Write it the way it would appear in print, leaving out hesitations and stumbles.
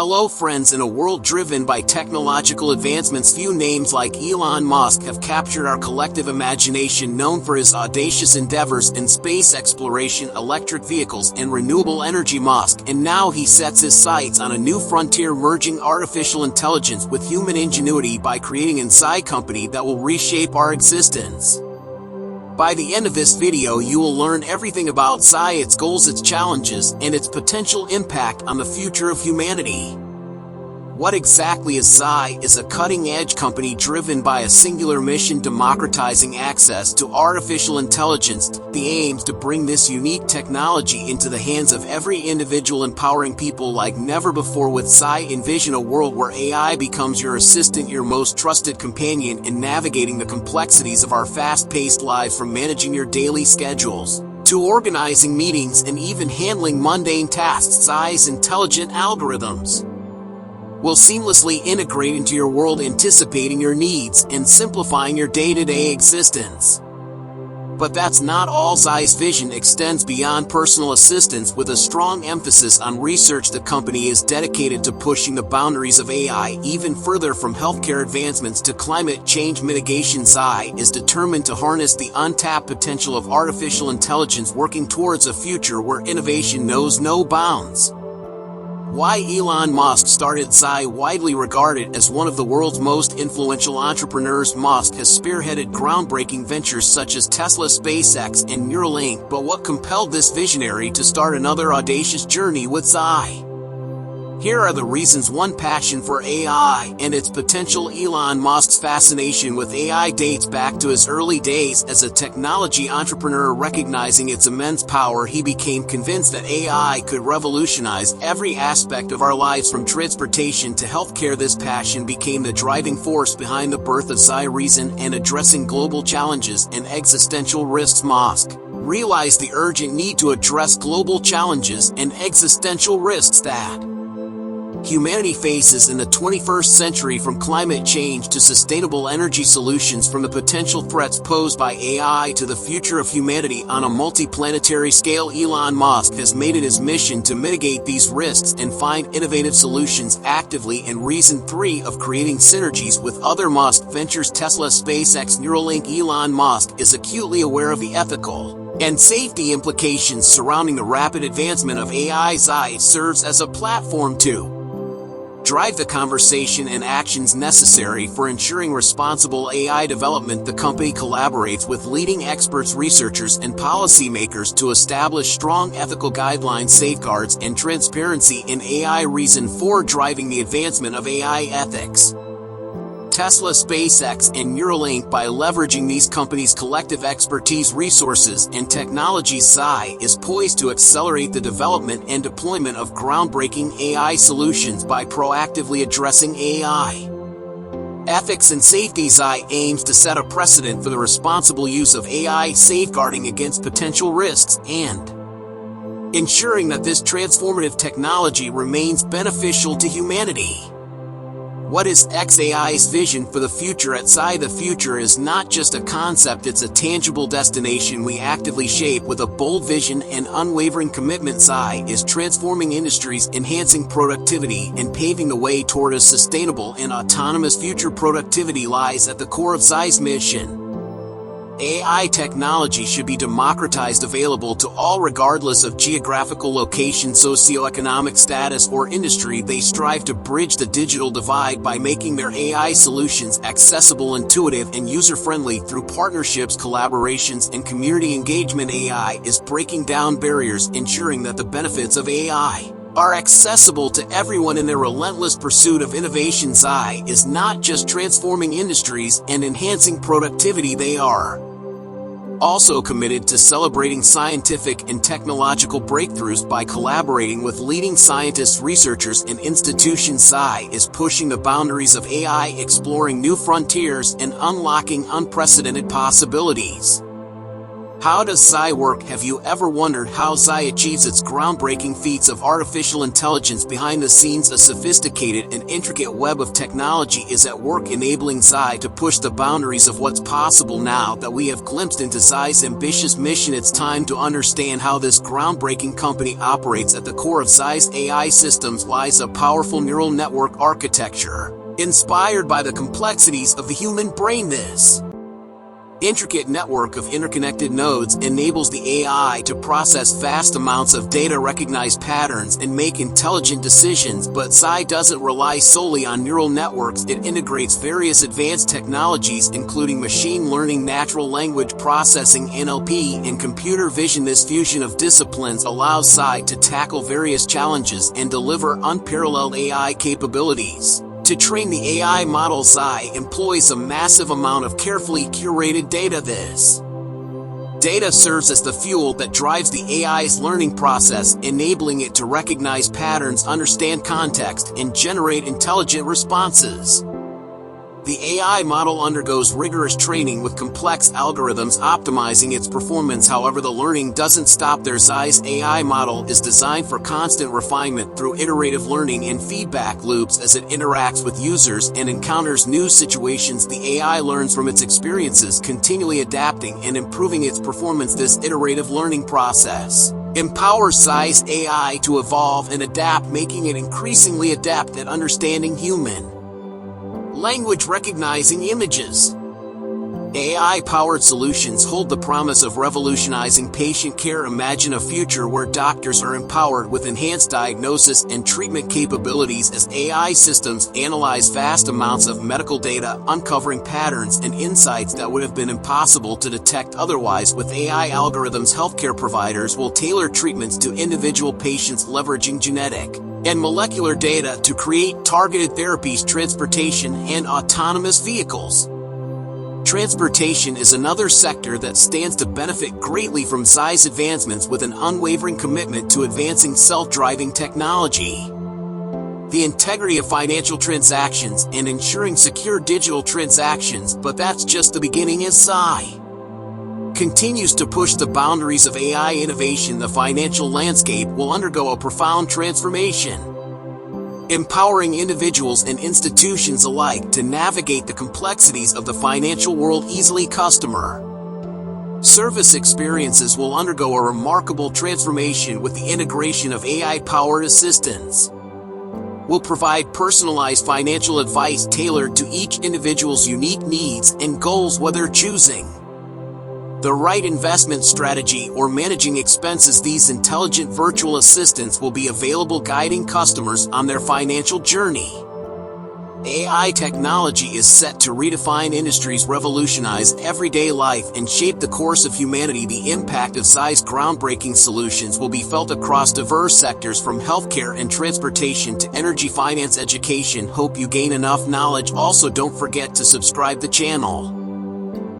Hello friends, in a world driven by technological advancements, few names like Elon Musk have captured our collective imagination. Known for his audacious endeavors in space exploration, electric vehicles, and renewable energy, Musk, and now he sets his sights on a new frontier, merging artificial intelligence with human ingenuity by creating an Psy company that will reshape our existence. By the end of this video, you will learn everything about Psy, its goals, its challenges, and its potential impact on the future of humanity. What exactly is Psy? Is a cutting-edge company driven by a singular mission: democratizing access to artificial intelligence. The aims to bring this unique technology into the hands of every individual, empowering people like never before. With Psy, envision a world where AI becomes your assistant, your most trusted companion in navigating the complexities of our fast-paced lives. From managing your daily schedules to organizing meetings and even handling mundane tasks, Psy's intelligent algorithms will seamlessly integrate into your world, anticipating your needs and simplifying your day-to-day existence. But that's not all. Psy's vision extends beyond personal assistance. With a strong emphasis on research, the company is dedicated to pushing the boundaries of AI even further. From healthcare advancements to climate change mitigation, Psy is determined to harness the untapped potential of artificial intelligence, working towards a future where innovation knows no bounds. Why Elon Musk started Psy? Widely regarded as one of the world's most influential entrepreneurs, Musk has spearheaded groundbreaking ventures such as Tesla, SpaceX, and Neuralink. But what compelled this visionary to start another audacious journey with Psy? Here are the reasons. 1. Passion for AI and its potential. Elon Musk's fascination with AI dates back to his early days as a technology entrepreneur. Recognizing its immense power, he became convinced that AI could revolutionize every aspect of our lives, from transportation to healthcare. This passion became the driving force behind the birth of Psy Vision and addressing global challenges and existential risks. Musk realized the urgent need to address global challenges and existential risks that humanity faces in the 21st century, from climate change to sustainable energy solutions, from the potential threats posed by AI to the future of humanity on a multi-planetary scale. Elon Musk has made it his mission to mitigate these risks and find innovative solutions actively. And reason 3, of creating synergies with other Musk ventures: Tesla, SpaceX, Neuralink. Elon Musk is acutely aware of the ethical and safety implications surrounding the rapid advancement of AI. Psy serves as a platform to drive the conversation and actions necessary for ensuring responsible AI development. The company collaborates with leading experts, researchers, and policymakers to establish strong ethical guidelines, safeguards, and transparency in AI. Reason 4, driving the advancement of AI ethics. Tesla, SpaceX, and Neuralink. By leveraging these companies' collective expertise, resources, and technologies, Psy is poised to accelerate the development and deployment of groundbreaking AI solutions by proactively addressing AI ethics and safety. Psy aims to set a precedent for the responsible use of AI, safeguarding against potential risks and ensuring that this transformative technology remains beneficial to humanity. What is X-AI's vision for the future? At Psy, the future is not just a concept, it's a tangible destination we actively shape. With a bold vision and unwavering commitment, Psy is transforming industries, enhancing productivity, and paving the way toward a sustainable and autonomous future. Productivity lies at the core of Psy's mission. AI technology should be democratized, available to all regardless of geographical location, socioeconomic status, or industry. They strive to bridge the digital divide by making their AI solutions accessible, intuitive, and user-friendly through partnerships, collaborations, and community engagement. AI is breaking down barriers, ensuring that the benefits of AI are accessible to everyone. In their relentless pursuit of innovation, Psy is not just transforming industries and enhancing productivity, they are also committed to celebrating scientific and technological breakthroughs. By collaborating with leading scientists, researchers, and institutions, Psy is pushing the boundaries of AI, exploring new frontiers, and unlocking unprecedented possibilities. How does Psy work? Have you ever wondered how Psy achieves its groundbreaking feats of artificial intelligence behind the scenes? A sophisticated and intricate web of technology is at work enabling Psy to push the boundaries of what's possible. Now that we have glimpsed into Psy's ambitious mission, it's time to understand how this groundbreaking company operates. At the core of Psy's AI systems lies a powerful neural network architecture, inspired by the complexities of the human brain. This intricate network of interconnected nodes enables the AI to process vast amounts of data, recognize patterns, and make intelligent decisions. But Psy doesn't rely solely on neural networks. It integrates various advanced technologies, including machine learning, natural language processing (NLP), and computer vision. This fusion of disciplines allows Psy to tackle various challenges and deliver unparalleled AI capabilities. To train the AI model, Psy employs a massive amount of carefully curated data. This data serves as the fuel that drives the AI's learning process, enabling it to recognize patterns, understand context, and generate intelligent responses. The AI model undergoes rigorous training with complex algorithms optimizing its performance. However, the learning doesn't stop there. Psy's AI model is designed for constant refinement through iterative learning and feedback loops. As it interacts with users and encounters new situations, the AI learns from its experiences, continually adapting and improving its performance. This iterative learning process empowers Psy's AI to evolve and adapt, making it increasingly adept at understanding human language, recognizing images. AI-powered solutions hold the promise of revolutionizing patient care. Imagine a future where doctors are empowered with enhanced diagnosis and treatment capabilities as AI systems analyze vast amounts of medical data, uncovering patterns and insights that would have been impossible to detect otherwise. With AI algorithms, healthcare providers will tailor treatments to individual patients, leveraging genetic and molecular data to create targeted therapies. Transportation and autonomous vehicles. Transportation is another sector that stands to benefit greatly from Psy's advancements, with an unwavering commitment to advancing self-driving technology, the integrity of financial transactions, and ensuring secure digital transactions. But that's just the beginning. As Psy continues to push the boundaries of AI innovation, the financial landscape will undergo a profound transformation, empowering individuals and institutions alike to navigate the complexities of the financial world easily. Customer service experiences will undergo a remarkable transformation with the integration of AI-powered assistants. Will provide personalized financial advice tailored to each individual's unique needs and goals, whether choosing the right investment strategy or managing expenses. These intelligent virtual assistants will be available, guiding customers on their financial journey. AI technology is set to redefine industries, revolutionize everyday life, and shape the course of humanity. The impact of Psy's groundbreaking solutions will be felt across diverse sectors, from healthcare and transportation to energy, finance, education. Hope you gain enough knowledge. Also, don't forget to subscribe the channel.